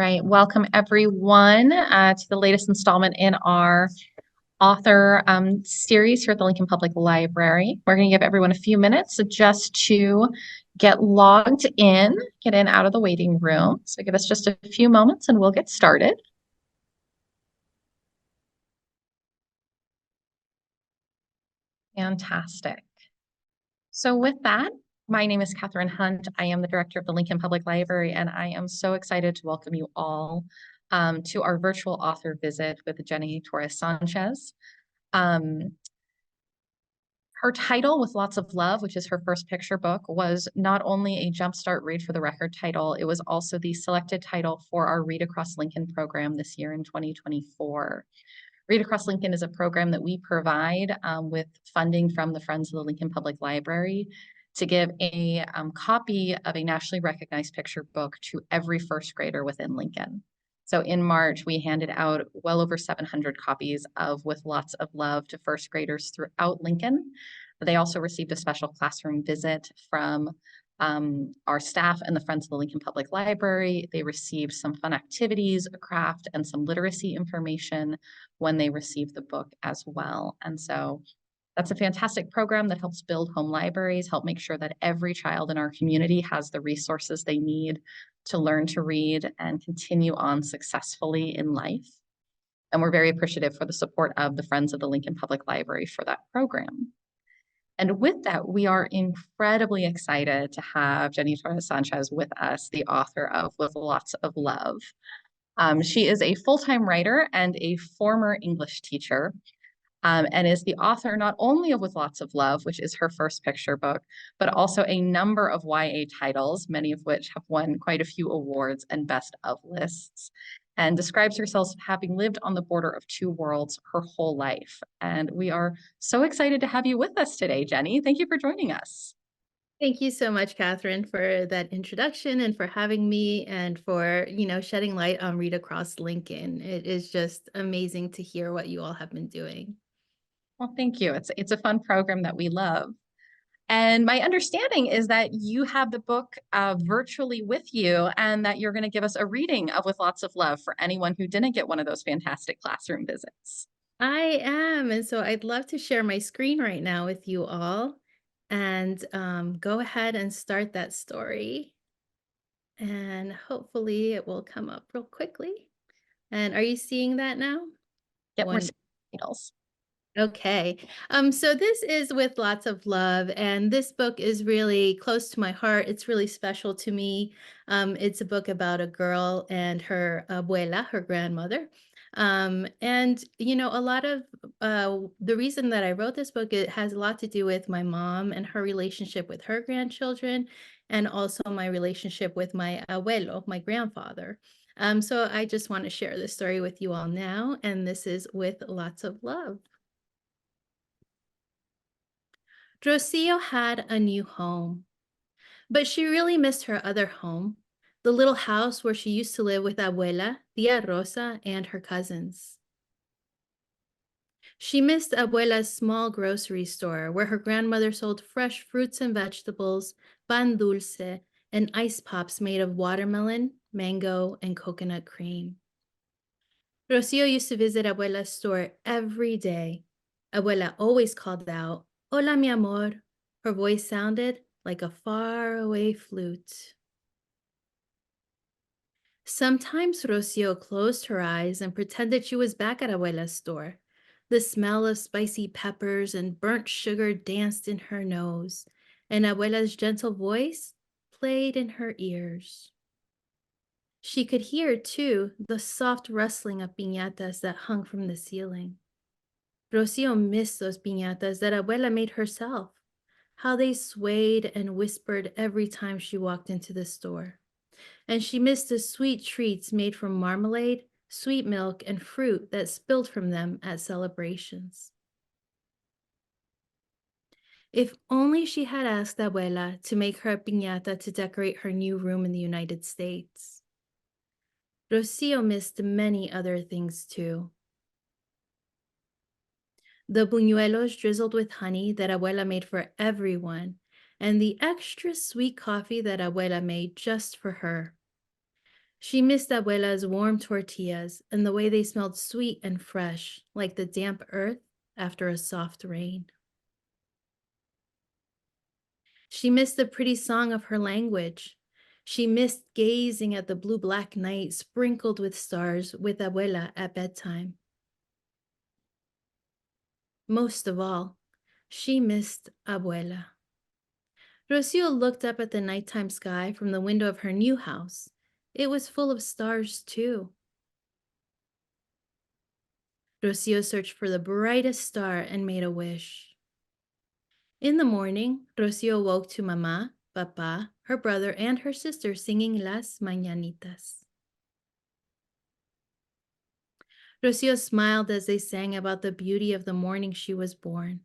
right, welcome everyone to the latest installment in our author series here at the Lincoln Public Library. We're going to give everyone a few minutes just to get logged in, get in out of the waiting room. So give us just a few moments and we'll get started. Fantastic. So with that, my name is Catherine Hunt. I am the director of the Lincoln Public Library, and I am so excited to welcome you all to our virtual author visit with Jenny Torres Sanchez. Her title, With Lots of Love, which is her first picture book, was not only a Jumpstart Read for the Record title, it was also the selected title for our Read Across Lincoln program this year in 2024. Read Across Lincoln is a program that we provide with funding from the Friends of the Lincoln Public Library to give a copy of a nationally recognized picture book to every first grader within Lincoln. So in March, we handed out well over 700 copies of With Lots of Love to first graders throughout Lincoln. They also received a special classroom visit from our staff and the Friends of the Lincoln Public Library. They received some fun activities, a craft, and some literacy information when they received the book as well. And so that's a fantastic program that helps build home libraries, help make sure that every child in our community has the resources they need to learn to read and continue on successfully in life. And we're very appreciative for the support of the Friends of the Lincoln Public Library for that program. And with that, we are incredibly excited to have Jenny Torres Sanchez with us, the author of With Lots of Love. She is a full-time writer and a former English teacher, and is the author not only of With Lots of Love, which is her first picture book, but also a number of YA titles, many of which have won quite a few awards and best of lists, and describes herself as having lived on the border of two worlds her whole life. And we are so excited to have you with us today, Jenny. Thank you for joining us. Thank you so much, Catherine, for that introduction and for having me and for, shedding light on Read Across Lincoln. It is just amazing to hear what you all have been doing. Well, thank you. It's a fun program that we love. And my understanding is that you have the book virtually with you and that you're going to give us a reading of With Lots of Love for anyone who didn't get one of those fantastic classroom visits. I am. And so I'd love to share my screen right now with you all and go ahead and start that story. And hopefully it will come up real quickly. And are you seeing that now? Yep, we're One. titles. Okay. So this is With Lots of Love, and this book is really close to my heart. It's really special to me. It's a book about a girl and her abuela, her grandmother. And a lot of the reason that I wrote this book, it has a lot to do with my mom and her relationship with her grandchildren, and also my relationship with my abuelo, my grandfather. So I just want to share this story with you all now, and this is With Lots of Love. Rocio had a new home, but she really missed her other home, the little house where she used to live with Abuela, Tia Rosa, and her cousins. She missed Abuela's small grocery store where her grandmother sold fresh fruits and vegetables, pan dulce, and ice pops made of watermelon, mango, and coconut cream. Rocio used to visit Abuela's store every day. Abuela always called out, "Hola, mi amor." Her voice sounded like a faraway flute. Sometimes Rocio closed her eyes and pretended she was back at Abuela's store. The smell of spicy peppers and burnt sugar danced in her nose, and Abuela's gentle voice played in her ears. She could hear, too, the soft rustling of piñatas that hung from the ceiling. Rocio missed those piñatas that Abuela made herself, how they swayed and whispered every time she walked into the store. And she missed the sweet treats made from marmalade, sweet milk, and fruit that spilled from them at celebrations. If only she had asked Abuela to make her a piñata to decorate her new room in the United States. Rocio missed many other things too. The buñuelos drizzled with honey that Abuela made for everyone, and the extra sweet coffee that Abuela made just for her. She missed Abuela's warm tortillas and the way they smelled sweet and fresh, like the damp earth after a soft rain. She missed the pretty song of her language. She missed gazing at the blue-black night sprinkled with stars with Abuela at bedtime. Most of all, she missed Abuela. Rocio looked up at the nighttime sky from the window of her new house. It was full of stars, too. Rocio searched for the brightest star and made a wish. In the morning, Rocio woke to Mama, Papa, her brother, and her sister singing Las Mañanitas. Rocio smiled as they sang about the beauty of the morning she was born.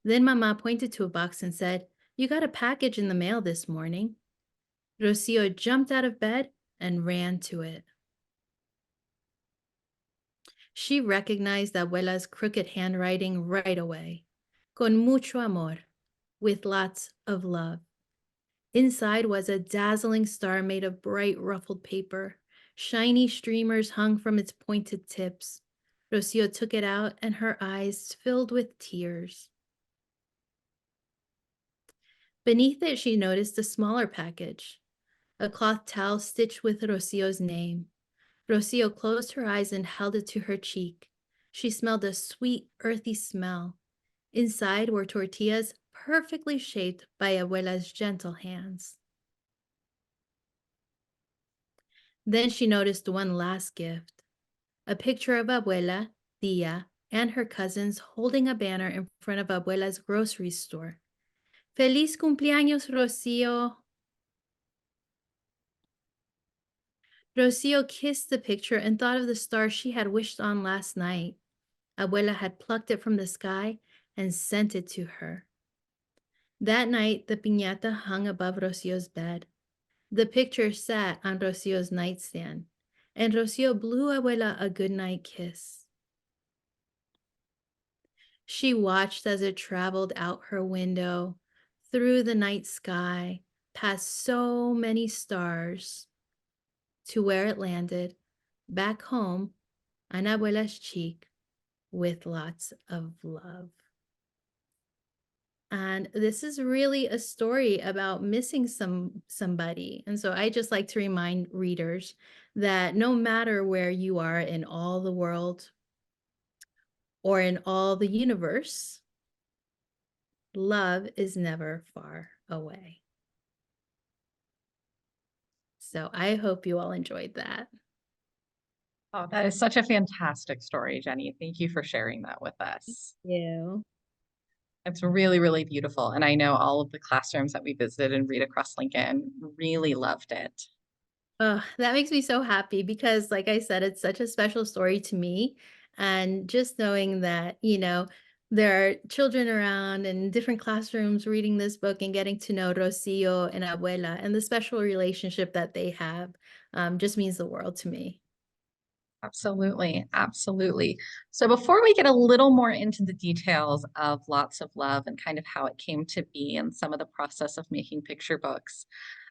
Then Mama pointed to a box and said, "You got a package in the mail this morning." Rocio jumped out of bed and ran to it. She recognized Abuela's crooked handwriting right away. Con mucho amor, with lots of love. Inside was a dazzling star made of bright ruffled paper. Shiny streamers hung from its pointed tips. Rocio took it out and her eyes filled with tears. Beneath it, she noticed a smaller package, a cloth towel stitched with Rocio's name. Rocio closed her eyes and held it to her cheek. She smelled a sweet, earthy smell. Inside were tortillas perfectly shaped by Abuela's gentle hands. Then she noticed one last gift, a picture of Abuela, Tia, and her cousins holding a banner in front of Abuela's grocery store. Feliz cumpleaños, Rocio. Rocio kissed the picture and thought of the star she had wished on last night. Abuela had plucked it from the sky and sent it to her. That night, the piñata hung above Rocio's bed. The picture sat on Rocio's nightstand, and Rocio blew Abuela a goodnight kiss. She watched as it traveled out her window, through the night sky, past so many stars, to where it landed, back home on Abuela's cheek with lots of love. And this is really a story about missing somebody. And so I just like to remind readers that no matter where you are in all the world or in all the universe, love is never far away. So I hope you all enjoyed that. Oh, that is such a fantastic story, Jenny. Thank you for sharing that with us. You. It's really, really beautiful. And I know all of the classrooms that we visited and Read Across Lincoln really loved it. Oh, that makes me so happy because, like I said, it's such a special story to me. And just knowing that, there are children around in different classrooms reading this book and getting to know Rocio and Abuela and the special relationship that they have just means the world to me. Absolutely. Absolutely. So before we get a little more into the details of Lots of Love and kind of how it came to be and some of the process of making picture books,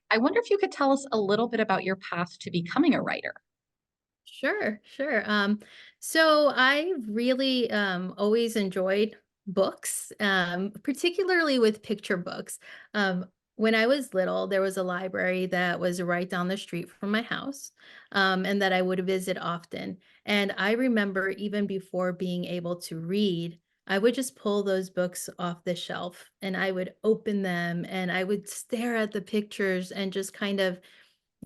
I wonder if you could tell us a little bit about your path to becoming a writer. Sure, sure. So I really always enjoyed books, particularly with picture books. Um, when I was little, there was a library that was right down the street from my house, and that I would visit often. And I remember even before being able to read, I would just pull those books off the shelf and I would open them and I would stare at the pictures and just kind of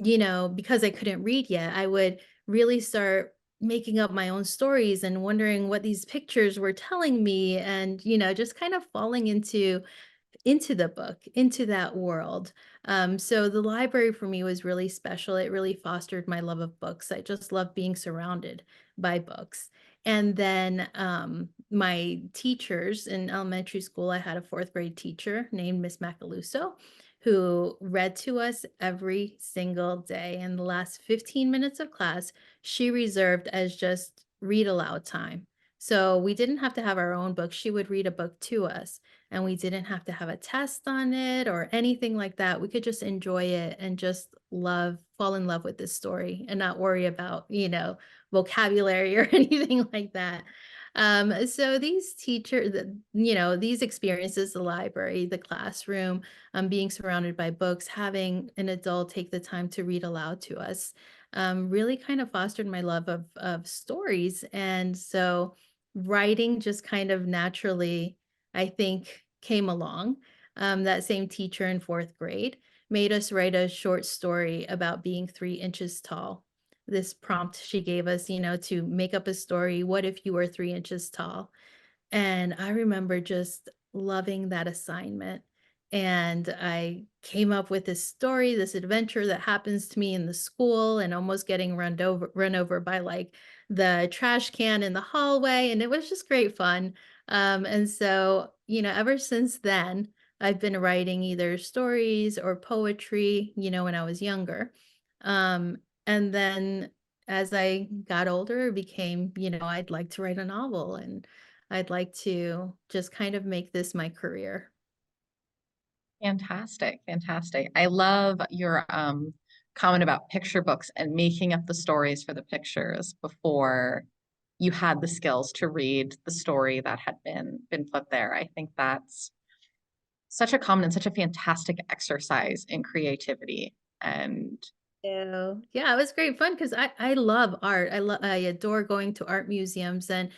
because I couldn't read yet, I would really start making up my own stories and wondering what these pictures were telling me and, just kind of falling into the book, into that world. So the library for me was really special. It really fostered my love of books. I just love being surrounded by books. And then my teachers in elementary school, I had a fourth grade teacher named Miss Macaluso who read to us every single day. And the last 15 minutes of class, she reserved as just read aloud time. So we didn't have to have our own book. She would read a book to us, and we didn't have to have a test on it or anything like that. We could just enjoy it and just fall in love with this story and not worry about, vocabulary or anything like that. So these these experiences, the library, the classroom, being surrounded by books, having an adult take the time to read aloud to us, really kind of fostered my love of stories. And so writing just kind of naturally, I think, came along. That same teacher in fourth grade made us write a short story about being 3 inches tall. This prompt she gave us, to make up a story. What if you were 3 inches tall? And I remember just loving that assignment. And I came up with this story, this adventure that happens to me in the school and almost getting run over by like the trash can in the hallway. And it was just great fun. And so, ever since then, I've been writing either stories or poetry, when I was younger. And then as I got older, it became, I'd like to write a novel, and I'd like to just kind of make this my career. Fantastic, fantastic. I love your comment about picture books and making up the stories for the pictures before you had the skills to read the story that had been put there. I think that's such a common and such a fantastic exercise in creativity. And Yeah, it was great fun because I love art. I adore going to art museums, and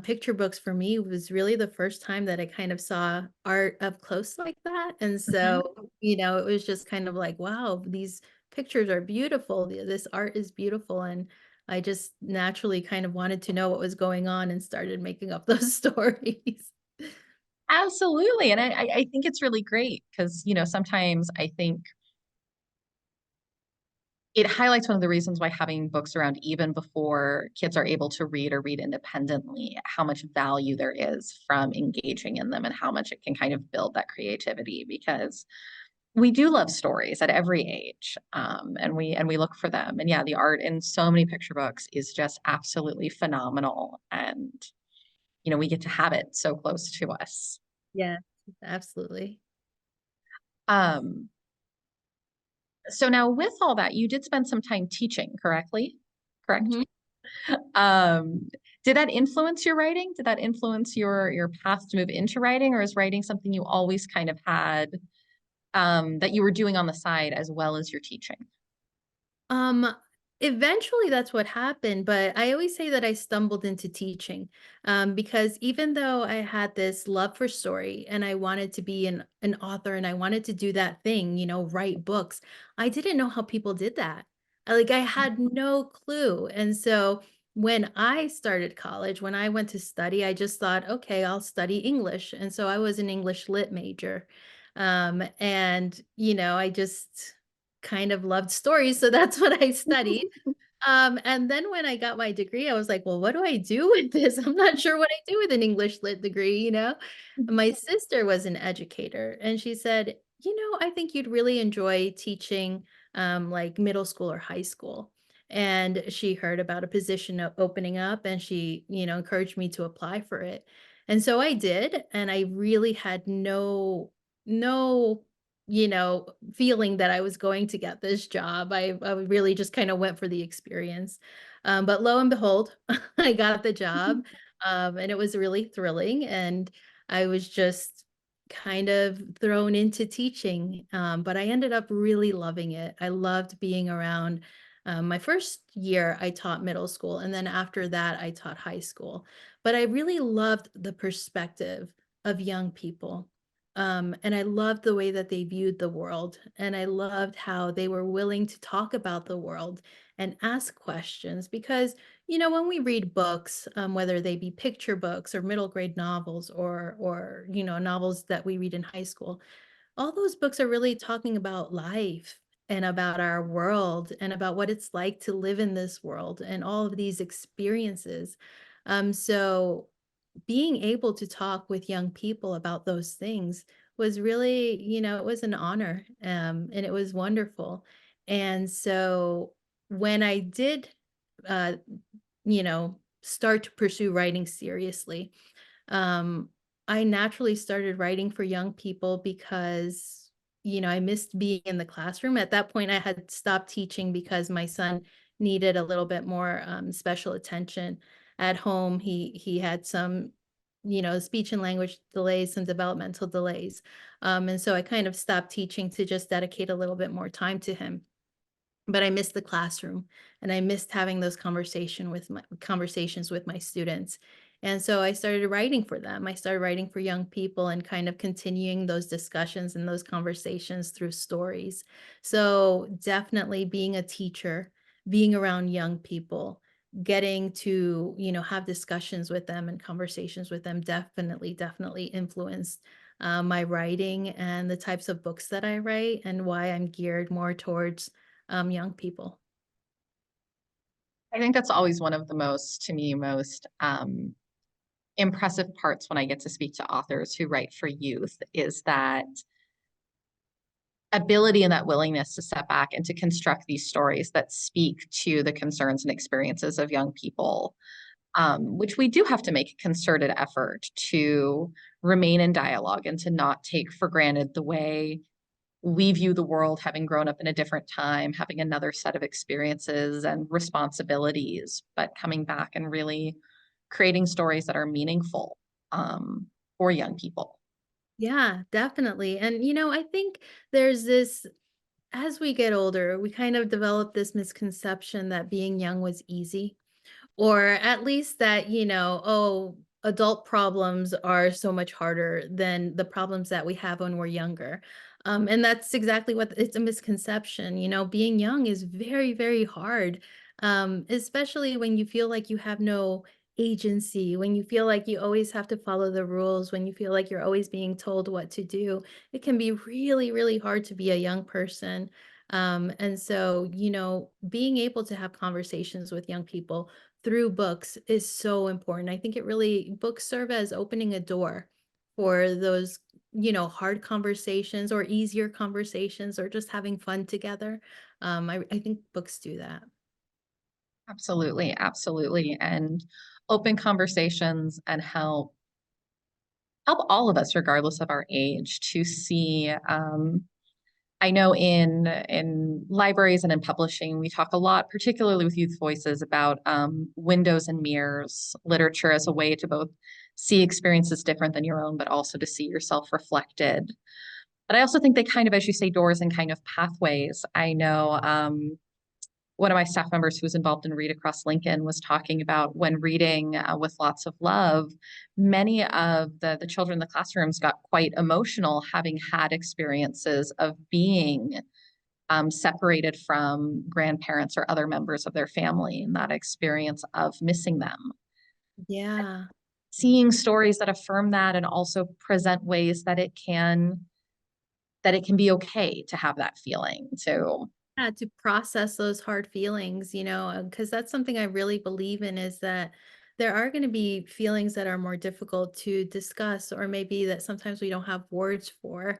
picture books for me was really the first time that I kind of saw art up close like that. And Mhm. so, it was just kind of like, wow, these pictures are beautiful. This art is beautiful. And I just naturally kind of wanted to know what was going on and started making up those stories. Absolutely. And I think it's really great because, sometimes I think it highlights one of the reasons why having books around even before kids are able to read or read independently, how much value there is from engaging in them and how much it can kind of build that creativity because we do love stories at every age, and we look for them. And yeah, the art in so many picture books is just absolutely phenomenal, and we get to have it so close to us. Yeah, absolutely. Um, so now with all that, you did spend some time teaching, correctly? Correct. Mhm. Um, did that influence your writing? Did that influence your path to move into writing, or is writing something you always kind of had that you were doing on the side as well as your teaching? Um, Eventually that's what happened, but I always say that I stumbled into teaching, because even though I had this love for story and I wanted to be an author and I wanted to do that thing, write books, I didn't know how people did that. I had no clue. And so when I started college, when I went to study, I just thought, okay, I'll study English. And so I was an English lit major. And I just kind of loved stories, so that's what I studied. And then when I got my degree, I was like, "Well, what do I do with this? I'm not sure what I do with an English lit degree?" My sister was an educator, and she said, I think you'd really enjoy teaching, like middle school or high school." And she heard about a position opening up, and she, encouraged me to apply for it. And so I did, and I really had no feeling that I was going to get this job. I really just kind of went for the experience. But lo and behold, I got the job, and it was really thrilling. And I was just kind of thrown into teaching. But I ended up really loving it. I loved being around. My first year, I taught middle school, and then after that, I taught high school. But I really loved the perspective of young people, and I loved the way that they viewed the world. And I loved how they were willing to talk about the world and ask questions. Because, when we read books, whether they be picture books or middle grade novels or, novels that we read in high school, all those books are really talking about life and about our world and about what it's like to live in this world and all of these experiences. So being able to talk with young people about those things was really, it was an honor, and it was wonderful. And so when I did, uh, start to pursue writing seriously. Um, I naturally started writing for young people because, I missed being in the classroom. At that point, I had stopped teaching because my son needed a little bit more special attention at home. He had some, speech and language delays, some developmental delays, and so I kind of stopped teaching to just dedicate a little bit more time to him. But I missed the classroom, and I missed having those conversations with my students. And so I started writing for them. I started writing for young people and kind of continuing those discussions and those conversations through stories. So definitely being a teacher, being around young people, getting to, have discussions with them and conversations with them definitely influenced my writing and the types of books that I write and why I'm geared more towards young people. I think that's always one of the to me, most impressive parts when I get to speak to authors who write for youth is that ability and that willingness to step back and to construct these stories that speak to the concerns and experiences of young people, which we do have to make a concerted effort to remain in dialogue and to not take for granted the way we view the world, having grown up in a different time, having another set of experiences and responsibilities, but coming back and really creating stories that are meaningful for young people. Yeah, definitely. And, I think there's this, as we get older, we kind of develop this misconception that being young was easy. Or at least that, oh, adult problems are so much harder than the problems that we have when we're younger. And that's exactly what it's a misconception. Being young is very, very hard, especially when you feel like you have no agency, when you feel like you always have to follow the rules, when you feel like you're always being told what to do. It can be really, really hard to be a young person. And so, being able to have conversations with young people through books is so important. I think books serve as opening a door for those, hard conversations or easier conversations or just having fun together. I think books do that. Absolutely, absolutely. And open conversations and help all of us, regardless of our age, to see I know in libraries and in publishing, we talk a lot, particularly with youth voices, about windows and mirrors, literature as a way to both see experiences different than your own, but also to see yourself reflected. But I also think they kind of, as you say, doors and kind of pathways. I know one of my staff members who was involved in Read Across Lincoln was talking about when reading with lots of love, many of the children in the classrooms got quite emotional having had experiences of being separated from grandparents or other members of their family, and that experience of missing them. Yeah. Seeing stories that affirm that and also present ways that it can be okay to have that feeling too. Yeah, to process those hard feelings, because that's something I really believe in is that there are going to be feelings that are more difficult to discuss, or maybe that sometimes we don't have words for.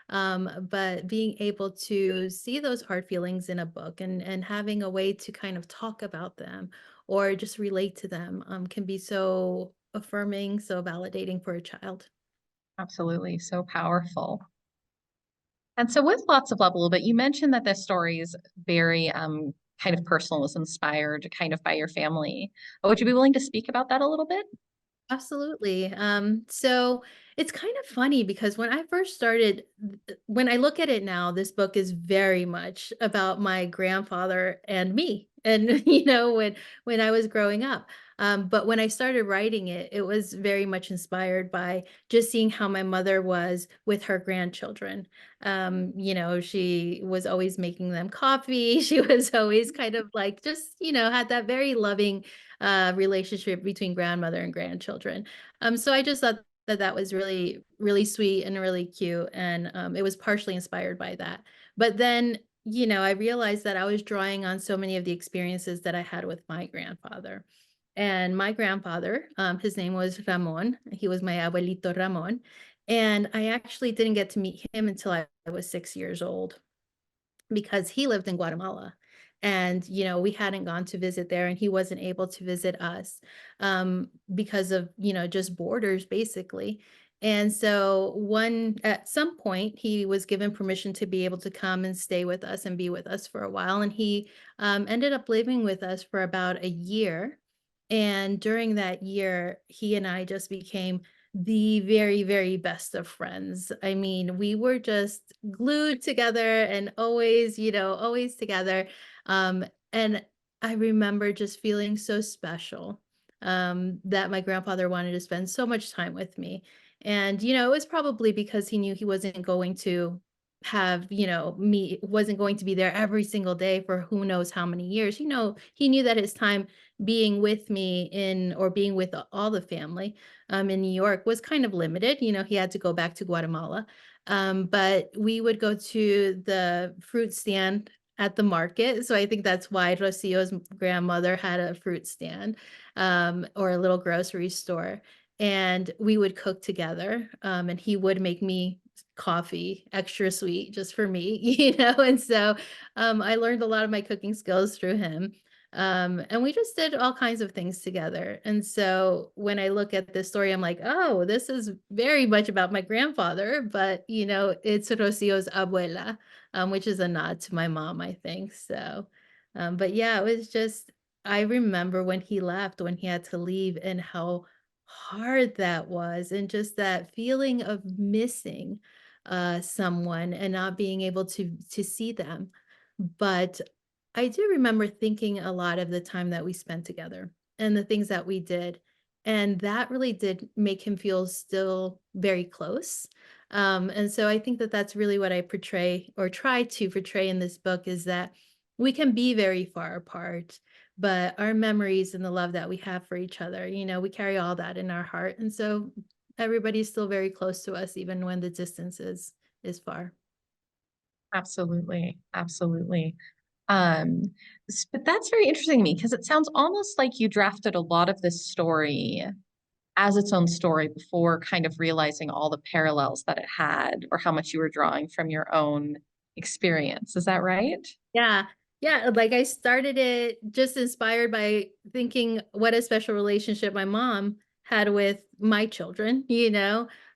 But being able to see those hard feelings in a book and having a way to kind of talk about them or just relate to them can be so affirming, so validating for a child. Absolutely, so powerful. And so, with Lots of Love, a little bit, you mentioned that this story is very kind of personal, was inspired kind of by your family. Would you be willing to speak about that a little bit? Absolutely. So it's kind of funny because when I first started, when I look at it now, this book is very much about my grandfather and me. And when I was growing up. But when I started writing it, it was very much inspired by just seeing how my mother was with her grandchildren. She was always making them coffee. She was always kind of like just, had that very loving relationship between grandmother and grandchildren. So I just thought that that was really, really sweet and really cute, and it was partially inspired by that. But then, I realized that I was drawing on so many of the experiences that I had with my grandfather. And my grandfather, his name was Ramon. He was my abuelito Ramon. And I actually didn't get to meet him until I was 6 years old because he lived in Guatemala. And, we hadn't gone to visit there and he wasn't able to visit us because of, just borders basically. And so at some point he was given permission to be able to come and stay with us and be with us for a while. And he ended up living with us for about a year. And during that year, he and I just became the very, very best of friends. I mean, we were just glued together and always, always together. And I remember just feeling so special that my grandfather wanted to spend so much time with me. And, it was probably because he knew he wasn't going to have, wasn't going to be there every single day for who knows how many years. He knew that his time being with me or being with all the family in New York was kind of limited. He had to go back to Guatemala. But we would go to the fruit stand at the market. So I think that's why Rocio's grandmother had a fruit stand or a little grocery store. And we would cook together. And he would make me coffee extra sweet just for me, And so I learned a lot of my cooking skills through him. And we just did all kinds of things together. And so when I look at this story, I'm like, oh, this is very much about my grandfather, but it's Rocio's abuela, which is a nod to my mom, I think. So, but yeah, it was just, I remember when he left, when he had to leave, and how hard that was, and just that feeling of missing someone and not being able to see them. But I do remember thinking a lot of the time that we spent together and the things that we did. And that really did make him feel still very close. And so I think that that's really what I portray or try to portray in this book, is that we can be very far apart, but our memories and the love that we have for each other, we carry all that in our heart. And so everybody's still very close to us, even when the distance is far. Absolutely. Absolutely. Um, but that's very interesting to me because it sounds almost like you drafted a lot of this story as its own story before kind of realizing all the parallels that it had or how much you were drawing from your own experience. Is that right? Yeah. Yeah, like, I started it just inspired by thinking what a special relationship my mom had with my children,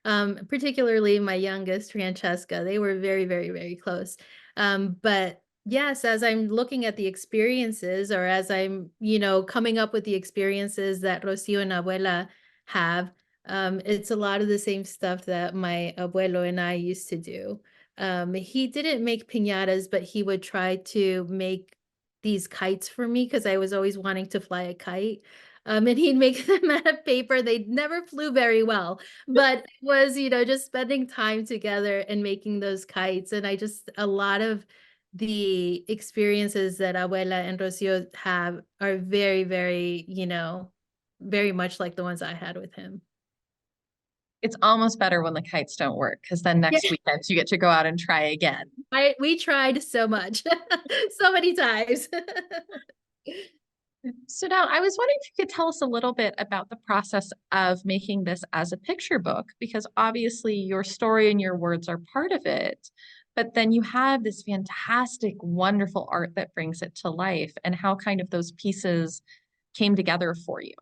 particularly my youngest, Francesca. They were very, very, very close. But yes, as I'm looking at the experiences, or as I'm, coming up with the experiences that Rocio and Abuela have, it's a lot of the same stuff that my abuelo and I used to do. He didn't make piñatas, but he would try to make these kites for me because I was always wanting to fly a kite. And he'd make them out of paper. They never flew very well, but it was, just spending time together and making those kites. And a lot of the experiences that Abuela and Rocio have are very, very, very much like the ones I had with him. It's almost better when the kites don't work because then Yeah. next weekend you get to go out and try again. We tried so much, so many times. So now I was wondering if you could tell us a little bit about the process of making this as a picture book, because obviously your story and your words are part of it, but then you have this fantastic, wonderful art that brings it to life and how kind of those pieces came together for you.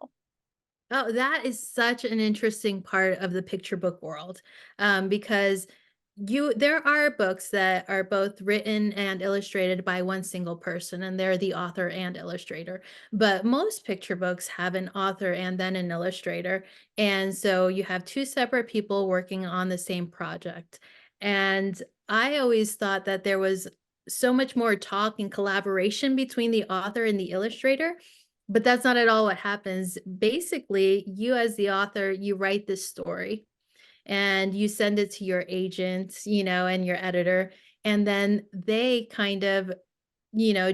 Oh, that is such an interesting part of the picture book world, because there are books that are both written and illustrated by one single person, and they're the author and illustrator. But most picture books have an author and then an illustrator, and so you have two separate people working on the same project. And I always thought that there was so much more talk and collaboration between the author and the illustrator, but that's not at all what happens. Basically, you as the author, you write this story and you send it to your agent, and your editor, and then they kind of,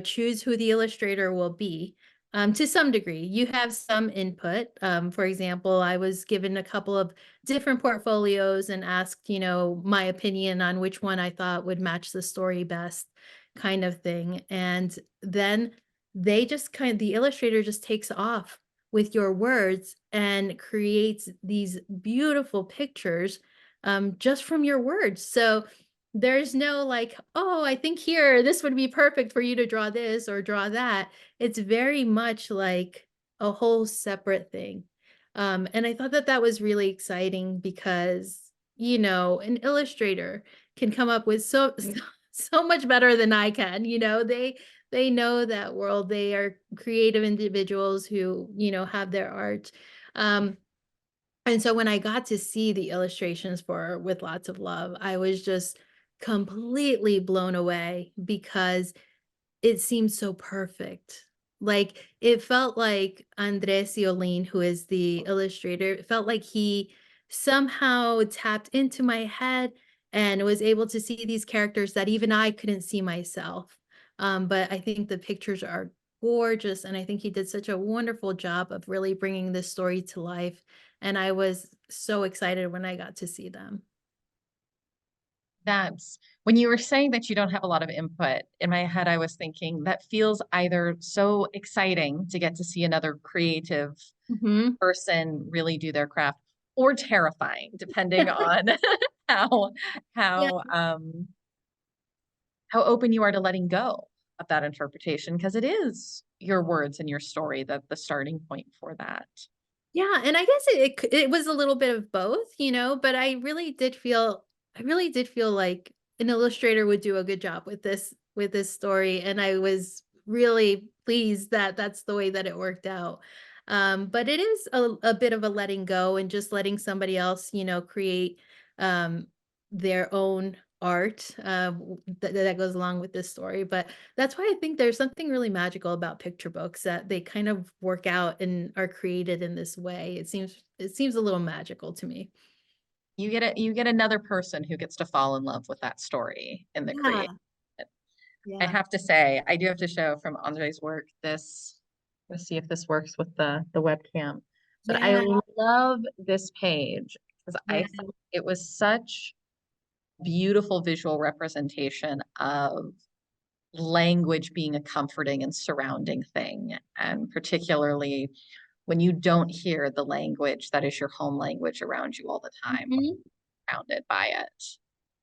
choose who the illustrator will be. To some degree, you have some input. For example, I was given a couple of different portfolios and asked, my opinion on which one I thought would match the story best, kind of thing. And then the illustrator just takes off with your words and creates these beautiful pictures just from your words. So There's no like, "Oh, I think here, this would be perfect for you to draw this or draw that." It's very much like a whole separate thing. And I thought that that was really exciting because, an illustrator can come up with so much better than I can, they know that world. They are creative individuals who, have their art. Um, and so when I got to see the illustrations for With Lots of Love, I was just completely blown away because it seemed so perfect. Like, it felt like Andres Yolin, who is the illustrator, it felt like he somehow tapped into my head and was able to see these characters that even I couldn't see myself. But I think the pictures are gorgeous, and I think he did such a wonderful job of really bringing this story to life, and I was so excited when I got to see them. That's when you were saying that you don't have a lot of input, in my head, I was thinking that feels either so exciting to get to see another creative Mhm. person really do their craft, or terrifying, depending on how Yeah. how um how open you are to letting go of that interpretation, because it is your words and your story that the starting point for that. Yeah, and I guess it was a little bit of both, but I really did feel like an illustrator would do a good job with this story, and I was really pleased that that's the way that it worked out. But it is a bit of a letting go and just letting somebody else, create um, their own art that goes along with this story. But that's why I think there's something really magical about picture books that they kind of work out and are created in this way. It seems a little magical to me. You get another person who gets to fall in love with that story in the creation. Yeah, I yeah, have to say, I do have to show from Andre's work this. Let's see if this works with the webcam. But I yeah, love this page because I yeah. thought it was such beautiful visual representation of language being a comforting and surrounding thing, and particularly when you don't hear the language that is your home language around you all the time, Mhm. surrounded by it.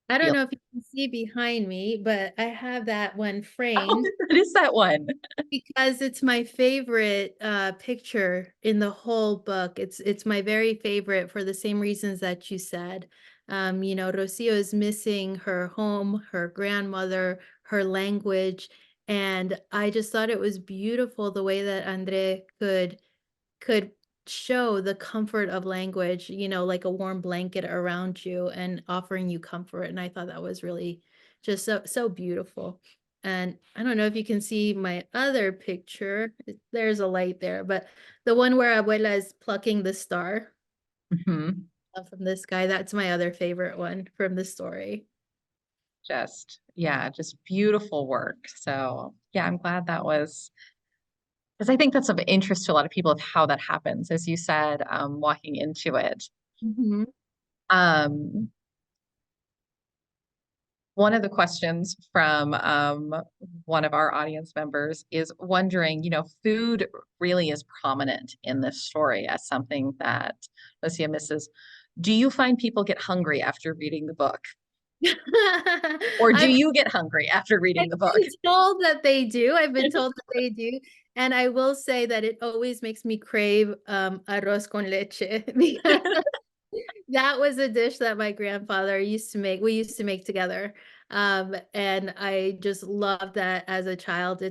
I don't Feel know if you can see behind me, but I have that one oh, framed it is that one. because it's my favorite picture in the whole book. It's my very favorite for the same reasons that you said. Rocio is missing her home, her grandmother, her language, and I just thought it was beautiful the way that Andre could show the comfort of language, like a warm blanket around you and offering you comfort, and I thought that was really just so beautiful. And I don't know if you can see my other picture. There's a light there, but the one where Abuela is plucking the star Mhm. from the sky, that's my other favorite one from the story. Just, yeah, just beautiful work. So, yeah, I'm glad that was, because I think that's of interest to a lot of people of how that happens, as you said, walking into it. Mhm. Um, One of the questions from one of our audience members is wondering, food really is prominent in this story as something that Lucia misses. Do you find people get hungry after reading the book? Or do I've you get hungry after reading I've the book? been told that they do. I've been told that they do, and I will say that it always makes me crave, arroz con leche because that was a dish that my grandfather used to make we used to make together, and I just loved that as a child.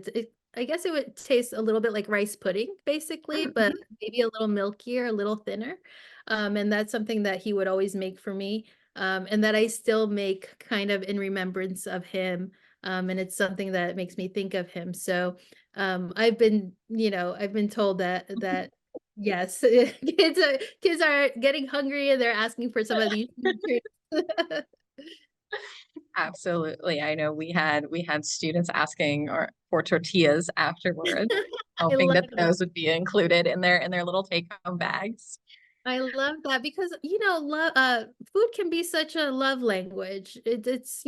I guess it would taste a little bit like rice pudding, basically, but maybe a little milkier, a little thinner, and that's something that he would always make for me, and that I still make kind of in remembrance of him, and it's something that makes me think of him. So, I've been told that yes, kids are getting hungry and they're asking for some of these food treats. Absolutely. I know we had students asking or for tortillas afterwards, I hoping love that that. those would be included in their little take-home bags. I love that because, food can be such a love language. It's,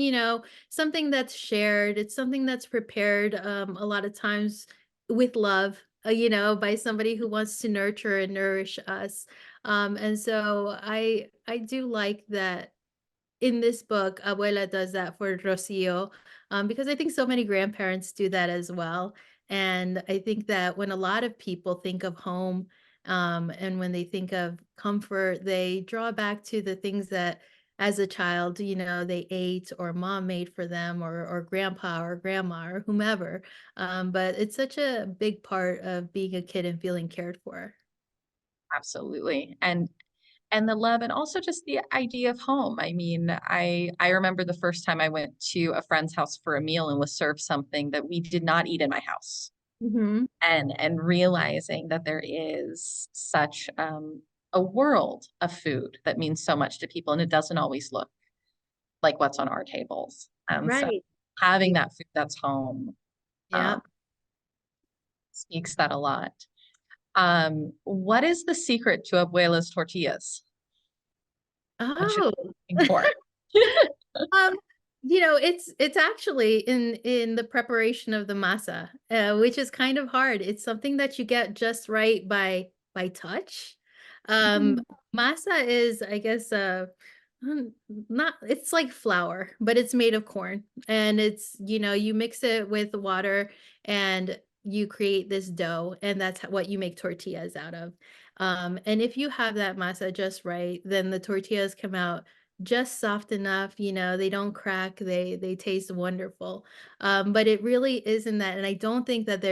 something that's shared. It's something that's prepared, a lot of times with love, by somebody who wants to nurture and nourish us. And so I do like that in this book, Abuela does that for Rocio, because I think so many grandparents do that as well. And I think that when a lot of people think of home, and when they think of comfort, they draw back to the things that as a child, they ate or mom made for them or grandpa or grandma or whomever. But it's such a big part of being a kid and feeling cared for. Absolutely. And the love and also just the idea of home. I mean, I remember the first time I went to a friend's house for a meal and was served something that we did not eat in my house. Mhm. And realizing that there is such a world of food that means so much to people and it doesn't always look like what's on our tables. And so Right. having Yeah. that food that's home Yeah. speaks that a lot. What is the secret to Abuela's tortillas? What should Oh. we be looking for? Um, it's actually in the preparation of the masa, which is kind of hard. It's something that you get just right by touch. Um, Mm, Masa is, I guess, not it's like flour, but it's made of corn, and you mix it with water and you create this dough, and that's what you make tortillas out of. And if you have that masa just right, then the tortillas come out just soft enough, they don't crack, they taste wonderful. But it really isn't that, and I don't think that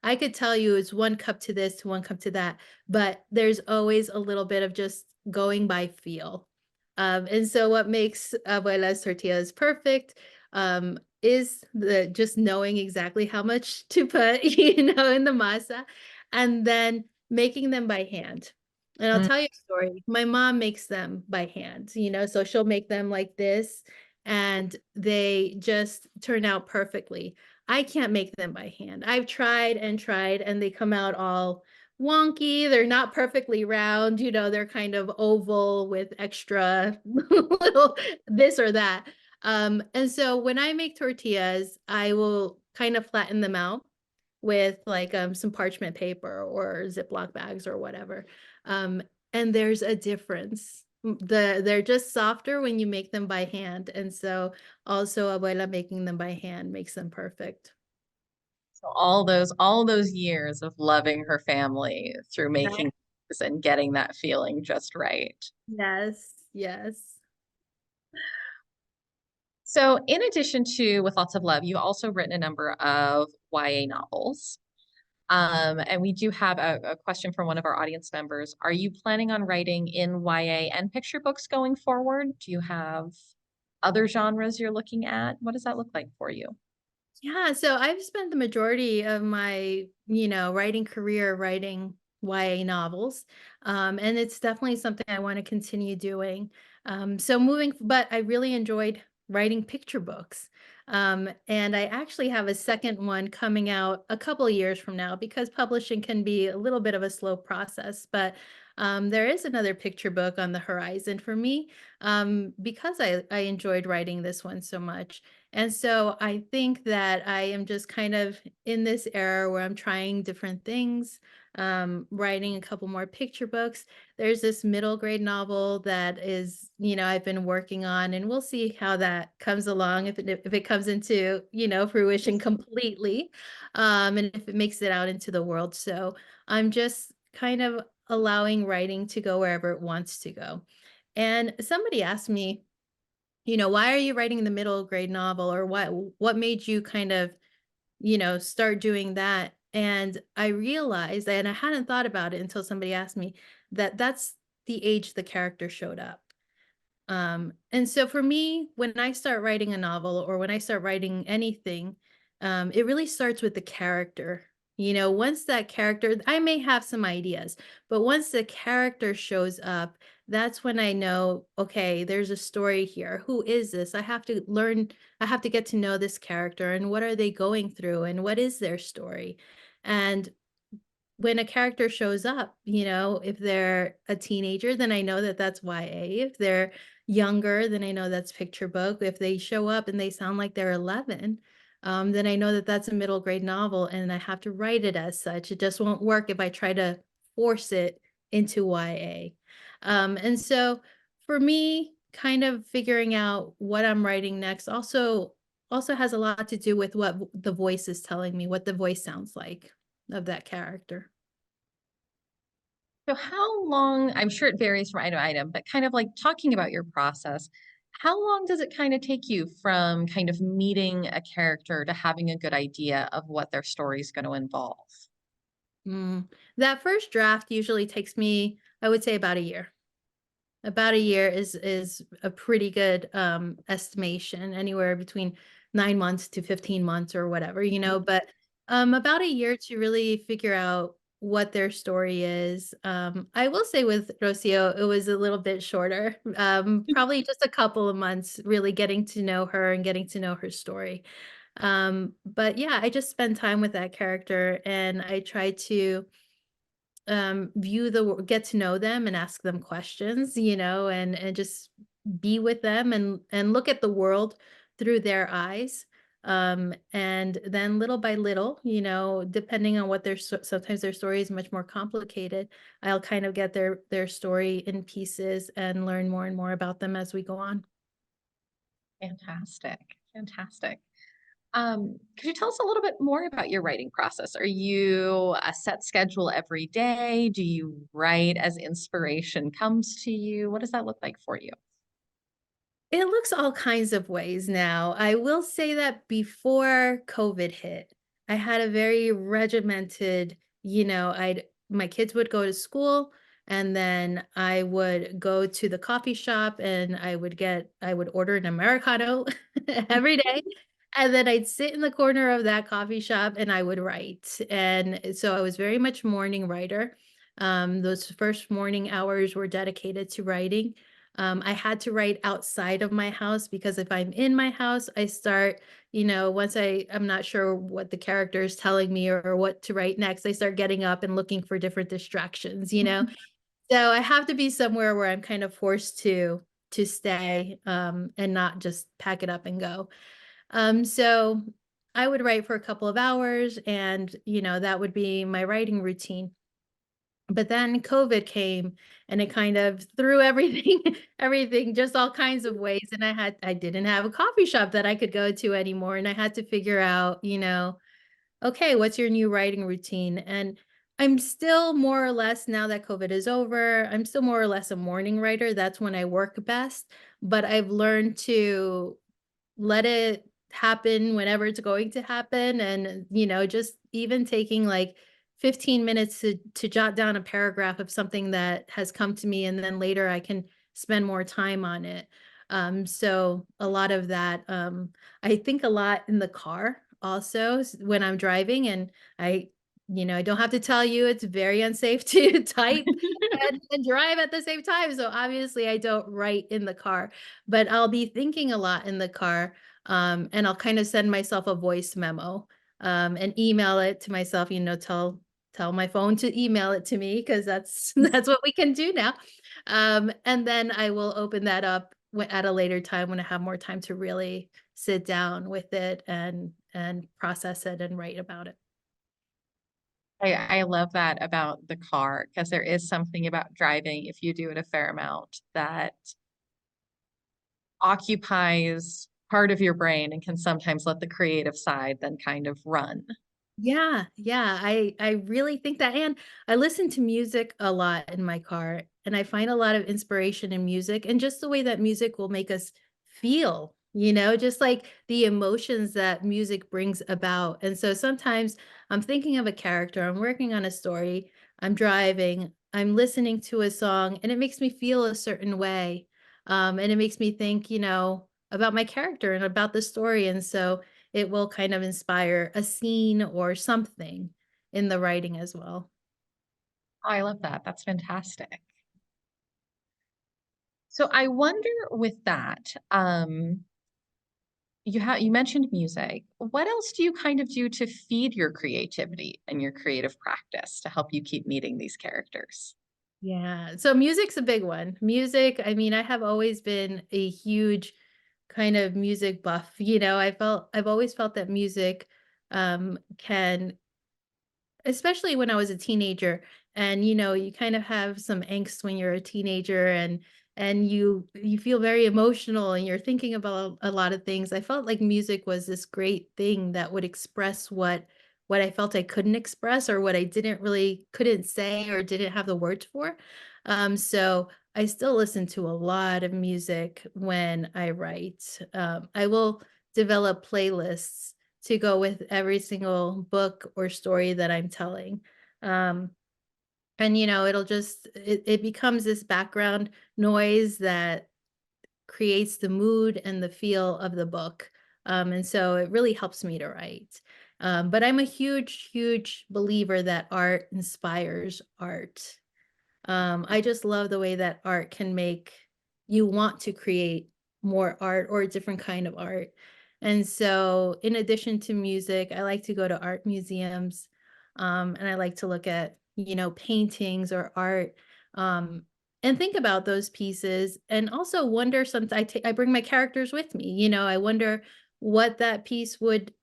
I could tell you it's 1 cup to this to 1 cup to that, but there's always a little bit of just going by feel. And so what makes Abuela's tortillas perfect, is the just knowing exactly how much to put, in the masa, and then making them by hand. And I'll mm. tell you a story. My mom makes them by hand, so she'll make them like this, and they just turn out perfectly. I can't make them by hand. I've tried and tried, and they come out all wonky. They're not perfectly round, they're kind of oval with extra little this or that. And so when I make tortillas, I will kind of flatten them out with like some parchment paper or Ziploc bags or whatever. Um, and there's a difference. They're just softer when you make them by hand. And so also abuela making them by hand makes them perfect. So all those years of loving her family through Right. making this and getting that feeling just right. Yes, yes. So, in addition to With Lots of Love, you've also written a number of YA novels. And we do have a question from one of our audience members. Are you planning on writing in YA and picture books going forward? Do you have other genres you're looking at? What does that look like for you? Yeah, so I've spent the majority of my, writing career writing YA novels. And it's definitely something I want to continue doing. But I really enjoyed writing picture books. And I actually have a second one coming out a couple of years from now because publishing can be a little bit of a slow process. But there is another picture book on the horizon for me, because I enjoyed writing this one so much. And so I think that I am just kind of in this era where I'm trying different things, writing a couple more picture books. There's this middle grade novel that is, I've been working on, and we'll see how that comes along if it comes into, fruition completely, and if it makes it out into the world. So I'm just kind of allowing writing to go wherever it wants to go. And somebody asked me, why are you writing the middle grade novel, or what made you kind of, start doing that? And I realized, and I hadn't thought about it until somebody asked me, that that's the age the character showed up. And so for me, when I start writing a novel or when I start writing anything, it really starts with the character. Once that character, I may have some ideas, but once the character shows up, that's when I know, okay, there's a story here. Who is this? I have to get to know this character and what are they going through and what is their story. And when a character shows up, if they're a teenager, then I know that that's YA. If they're younger, then I know that's picture book. If they show up and they sound like they're 11, then I know that that's a middle grade novel and I have to write it as such. It just won't work if I try to force it into YA. And so for me, kind of figuring out what I'm writing next also has a lot to do with what the voice is telling me, what the voice sounds like of that character. So how long, I'm sure it varies from item to item, but kind of like talking about your process, how long does it kind of take you from kind of meeting a character to having a good idea of what their story is going to involve? Mm. That first draft usually takes me, I would say, about a year. About a year is a pretty good, estimation, anywhere between 9 months to 15 months or whatever, but, about a year to really figure out what their story is. I will say with Rocio, it was a little bit shorter, probably just a couple of months really getting to know her and getting to know her story. But yeah, I just spend time with that character and I try to get to know them and ask them questions, and just be with them and look at the world through their eyes. And then little by little, depending on what sometimes their story is much more complicated, I'll kind of get their story in pieces and learn more and more about them as we go on. Fantastic. Fantastic. Could you tell us a little bit more about your writing process? Are you a set schedule every day? Do you write as inspiration comes to you? What does that look like for you? It looks all kinds of ways now. I will say that before COVID hit, I had a very regimented, I'd my kids would go to school and then I would go to the coffee shop and I would order an Americano every day. And then I'd sit in the corner of that coffee shop and I would write. And so I was very much morning writer. Those first morning hours were dedicated to writing. I had to write outside of my house because if I'm in my house, I start, once I'm not sure what the character is telling me or what to write next, I start getting up and looking for different distractions. So I have to be somewhere where I'm kind of forced to stay and not just pack it up and go. So I would write for a couple of hours and, that would be my writing routine. But then COVID came and it kind of threw everything everything just all kinds of ways, and I didn't have a coffee shop that I could go to anymore, and I had to figure out, "Okay, what's your new writing routine?" And I'm still more or less, now that COVID is over, I'm still more or less a morning writer, that's when I work best, but I've learned to let it happen whenever it's going to happen and, just even taking like 15 minutes to jot down a paragraph of something that has come to me and then later I can spend more time on it. So a lot of that, I think a lot in the car also when I'm driving and I don't have to tell you it's very unsafe to type and drive at the same time. So obviously I don't write in the car, but I'll be thinking a lot in the car, and I'll kind of send myself a voice memo, and email it to myself, tell my phone to email it to me because that's that's what we can do now. And then I will open that up at a later time when I have more time to really sit down with it and process it and write about it. I love that about the car because there is something about driving, if you do it a fair amount, that occupies part of your brain and can sometimes let the creative side then kind of run. Yeah, yeah, I really think that, and I listen to music a lot in my car, and I find a lot of inspiration in music and just the way that music will make us feel, just like the emotions that music brings about. And so sometimes I'm thinking of a character, I'm working on a story, I'm driving, I'm listening to a song, and it makes me feel a certain way. And it makes me think, about my character and about the story. And so it will kind of inspire a scene or something in the writing as well. I love that. That's fantastic. So I wonder with that, you mentioned music. What else do you kind of do to feed your creativity and your creative practice to help you keep meeting these characters? Yeah. So music's a big one. Music, I mean, I have always been a huge kind of music buff. I've always felt that music can, especially when I was a teenager, and you kind of have some angst when you're a teenager and and you feel very emotional and you're thinking about a lot of things. I felt like music was this great thing that would express what I felt I couldn't express, or what I didn't really couldn't say or didn't have the words for. So I still listen to a lot of music when I write. I will develop playlists to go with every single book or story that I'm telling. Um, and it'll just it becomes this background noise that creates the mood and the feel of the book. And so it really helps me to write. But I'm a huge, huge believer that art inspires art. I just love the way that art can make you want to create more art or a different kind of art. And so, in addition to music, I like to go to art museums, and I like to look at, paintings or art, um, and think about those pieces, and also wonder. Sometimes I bring my characters with me. I wonder what that piece would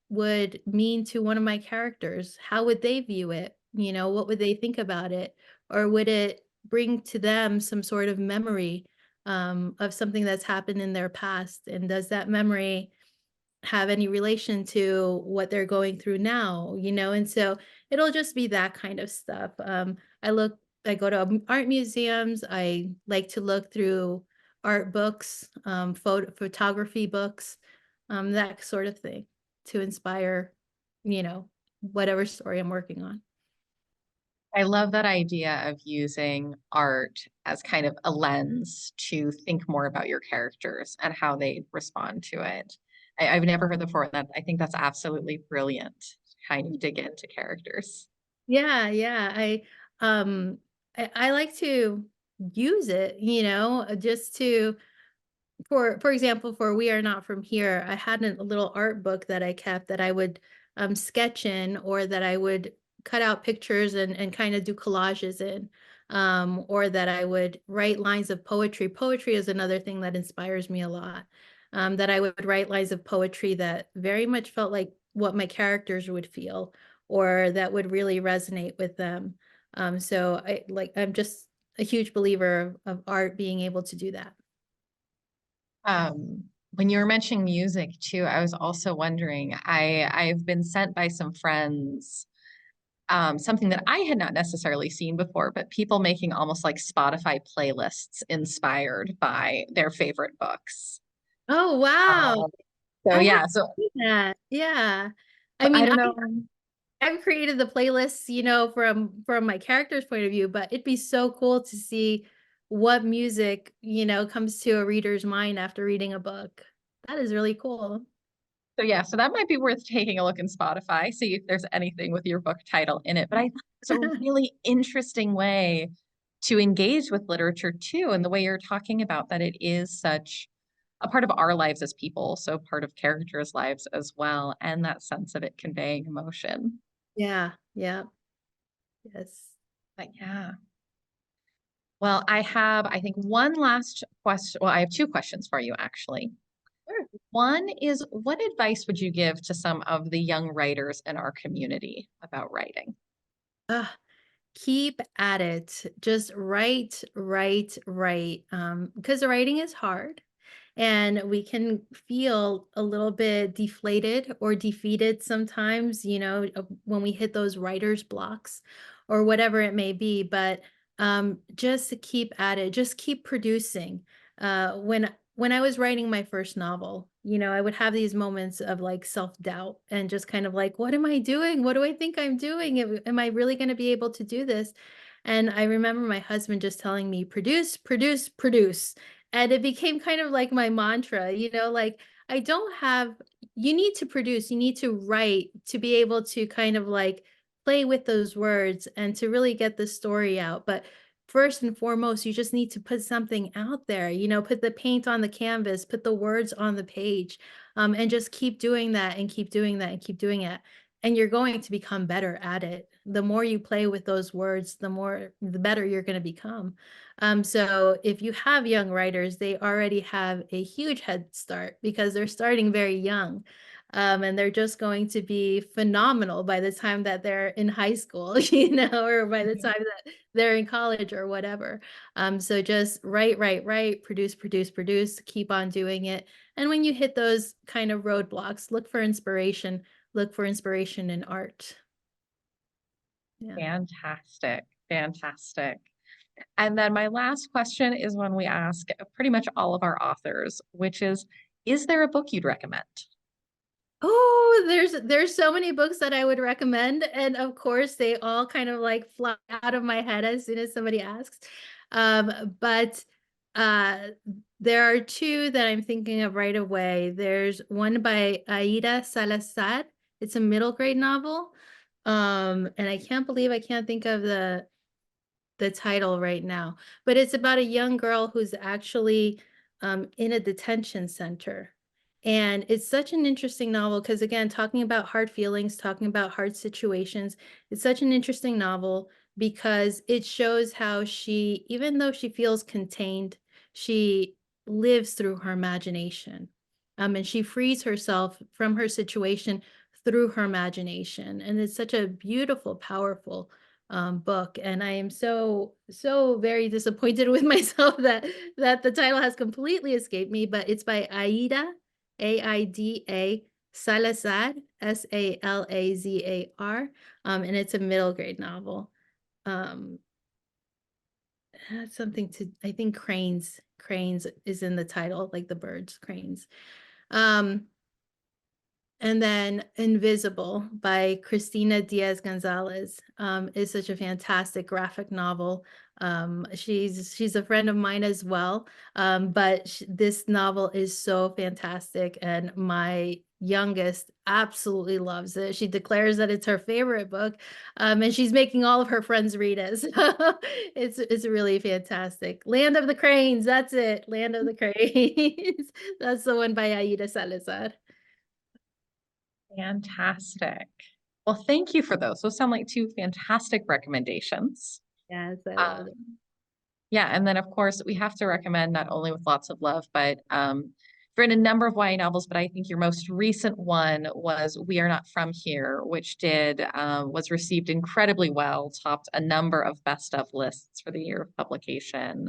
mean to one of my characters. How would they view it? What would they think about it? Or would it bring to them some sort of memory, of something that's happened in their past? And does that memory have any relation to what they're going through now? And so it'll just be that kind of stuff. I go to art museums. I like to look through art books, photography books, that sort of thing to inspire, whatever story I'm working on. I love that idea of using art as kind of a lens to think more about your characters and how they respond to it. I've never heard that before. That I think that's absolutely brilliant. Kind of dig into characters. Yeah, yeah. Um I like to use it, just to for example, for We Are Not From Here, I had a little art book that I kept that I would sketch in, or that I would cut out pictures and kind of do collages in, or that I would write lines of poetry. Poetry is another thing that inspires me a lot. That I would write lines of poetry that very much felt like what my characters would feel, or that would really resonate with them. So I'm just a huge believer of art being able to do that. When you were mentioning music too, I was also wondering, I've been sent by some friends something that I had not necessarily seen before, but people making almost like Spotify playlists inspired by their favorite books. Oh, wow. Um, so I have yeah, so seen that. Yeah. I so I mean, don't know. I've created the playlists, from my character's point of view, but it'd be so cool to see what music, comes to a reader's mind after reading a book. That is really cool. So yeah, so that might be worth taking a look in Spotify, see if there's anything with your book title in it. But I thought it was a really interesting way to engage with literature too, and the way you're talking about that it is such a part of our lives as people, so part of characters' lives as well, and that sense of it conveying emotion. Yeah, yeah, yes. But yeah. Well, I think, one last question. Well, I have two questions for you, actually. Sure. One is, what advice would you give to some of the young writers in our community about writing? Ugh, keep at it. Just write, write, write. Because writing is hard. And we can feel a little bit deflated or defeated sometimes, when we hit those writer's blocks or whatever it may be. But just to keep at it, just keep producing. When I was writing my first novel, I would have these moments of like self-doubt and just kind of like, what am I doing? What do I think I'm doing? Am I really going to be able to do this? And I remember my husband just telling me, produce, produce, produce. And it became kind of like my mantra, like I don't have, you need to produce, you need to write to be able to kind of like play with those words and to really get the story out. But first and foremost, you just need to put something out there, put the paint on the canvas, put the words on the page, and just keep doing that and keep doing that and keep doing it. And you're going to become better at it. The more you play with those words, the better you're going to become. So if you have young writers, they already have a huge head start because they're starting very young. And they're just going to be phenomenal by the time that they're in high school, or by the time that they're in college or whatever. So just write, produce, keep on doing it. And when you hit those kind of roadblocks, look for inspiration in art. Yeah. Fantastic. Fantastic. And then my last question is one we ask pretty much all of our authors, which is there a book you'd recommend? Oh, there's so many books that I would recommend, and of course, they all kind of like fly out of my head as soon as somebody asks. But uh, there are two that I'm thinking of right away. There's one by Aida Salazar. It's a middle grade novel, and I can't believe I can't think of the title right now, but it's about a young girl who's actually in a detention center. And it's such an interesting novel because, again, talking about hard feelings, talking about hard situations, it's such an interesting novel because it shows how she, even though she feels contained, she lives through her imagination. And she frees herself from her situation through her imagination. And it's such a beautiful, powerful book, and I am so very disappointed with myself that the title has completely escaped me, but it's by Aida, Aida Salazar, Salazar, and it's a middle grade novel. Um, that's something to, I think cranes is in the title, like the birds, cranes. Um, And then Invisible by Christina Diaz Gonzalez is such a fantastic graphic novel. She's a friend of mine as well, but this novel is so fantastic, and my youngest absolutely loves it. She declares that it's her favorite book, and she's making all of her friends read it. So it's really fantastic. Land of the Cranes, that's it. Land of the Cranes. That's the one by Aida Salazar. Fantastic. Well, thank you for those. Those sound like two fantastic recommendations. Yes, I love it. Um, yeah, and then of course we have to recommend not only with lots of love, but you've written a number of YA novels, but I think your most recent one was We Are Not From Here, which was received incredibly well, topped a number of best of lists for the year of publication.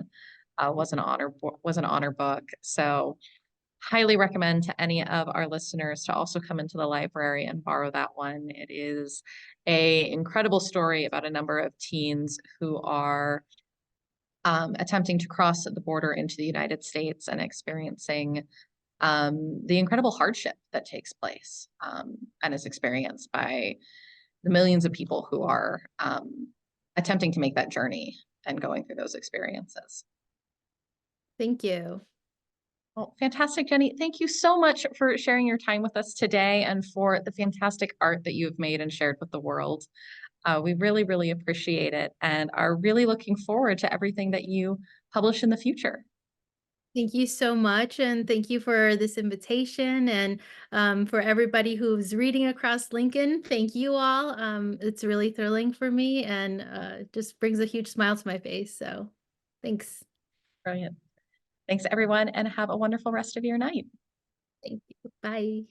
Was an honor book. So highly recommend to any of our listeners to also come into the library and borrow that one. It is a incredible story about a number of teens who are attempting to cross the border into the United States and experiencing the incredible hardship that takes place and is experienced by the millions of people who are attempting to make that journey and going through those experiences. Thank you. Well, fantastic, Jenny. Thank you so much for sharing your time with us today and for the fantastic art that you've made and shared with the world. We really, really appreciate it and are really looking forward to everything that you publish in the future. Thank you so much. And thank you for this invitation. And for everybody who's reading across Lincoln, thank you all. It's really thrilling for me and just brings a huge smile to my face. So thanks. Brilliant. Thanks, everyone, and have a wonderful rest of your night. Thank you. Bye.